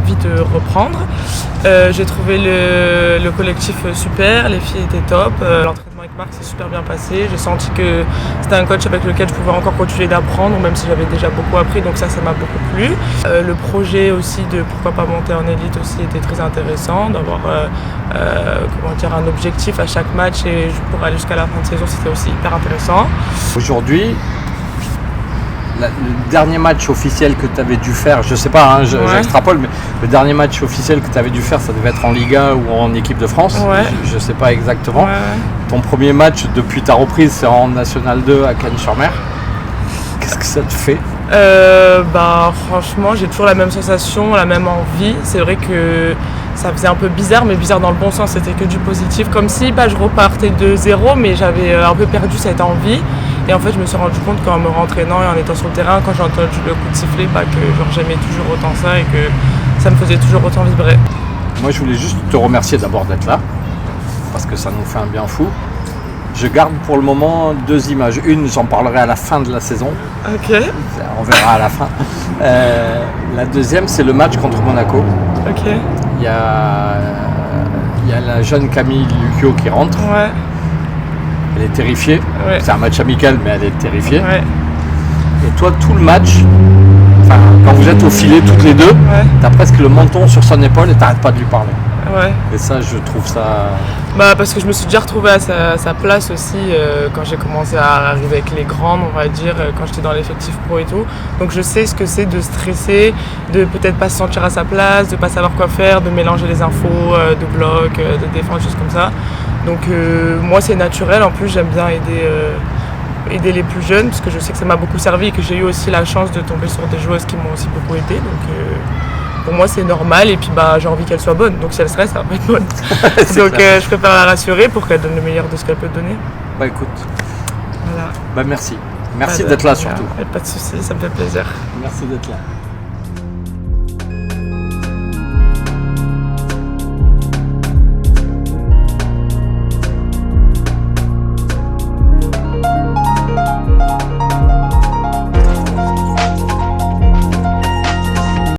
envie de reprendre. J'ai trouvé le collectif super, les filles étaient top, l'entraînement avec Marc s'est super bien passé, j'ai senti que c'était un coach avec lequel je pouvais encore continuer d'apprendre, même si j'avais déjà beaucoup appris, donc ça m'a beaucoup plu. Le projet aussi de pourquoi pas monter en élite aussi était très intéressant, d'avoir un objectif à chaque match et pour aller jusqu'à la fin de saison, c'était aussi hyper intéressant. Aujourd'hui, le dernier match officiel que tu avais dû faire, je sais pas, j'extrapole, mais le dernier match officiel que tu avais dû faire, ça devait être en Liga ou en équipe de France, je sais pas exactement. Ton premier match depuis ta reprise, c'est en National 2 à Cagnes-sur-Mer. Qu'est-ce que ça te fait ? Franchement, j'ai toujours la même sensation, la même envie. C'est vrai que ça faisait un peu bizarre, mais bizarre dans le bon sens, c'était que du positif. Comme si je repartais de zéro, mais j'avais un peu perdu cette envie. Et en fait, je me suis rendu compte qu'en me rentraînant et en étant sur le terrain, quand j'ai entendu le coup de sifflet, que j'aimais toujours autant ça et que ça me faisait toujours autant vibrer. Moi, je voulais juste te remercier d'abord d'être là, parce que ça nous fait un bien fou. Je garde pour le moment 2 images. Une, j'en parlerai à la fin de la saison. Ok. On verra à la fin. La deuxième, c'est le match contre Monaco. Ok. Il y a la jeune Camille Lucchio qui rentre. Ouais. Elle est terrifiée. Ouais. C'est un match amical, mais elle est terrifiée. Ouais. Et toi, tout le match, quand vous êtes au filet toutes les deux, t'as presque le menton sur son épaule et t'arrêtes pas de lui parler. Ouais. Et ça, je trouve ça... Parce que je me suis déjà retrouvée à sa place aussi quand j'ai commencé à arriver avec les grandes, on va dire, quand j'étais dans l'effectif pro et tout. Donc je sais ce que c'est de stresser, de peut-être pas se sentir à sa place, de pas savoir quoi faire, de mélanger les infos, de bloc, de défense, choses comme ça. Donc moi c'est naturel, en plus j'aime bien aider les plus jeunes parce que je sais que ça m'a beaucoup servi et que j'ai eu aussi la chance de tomber sur des joueuses qui m'ont aussi beaucoup aidé. Donc pour moi c'est normal et puis j'ai envie qu'elle soit bonne, donc si elle serait, ça va pas être bonne. Donc je préfère la rassurer pour qu'elle donne le meilleur de ce qu'elle peut donner. Écoute, voilà. Merci d'être là surtout. Pas de soucis, ça me fait plaisir. Merci d'être là.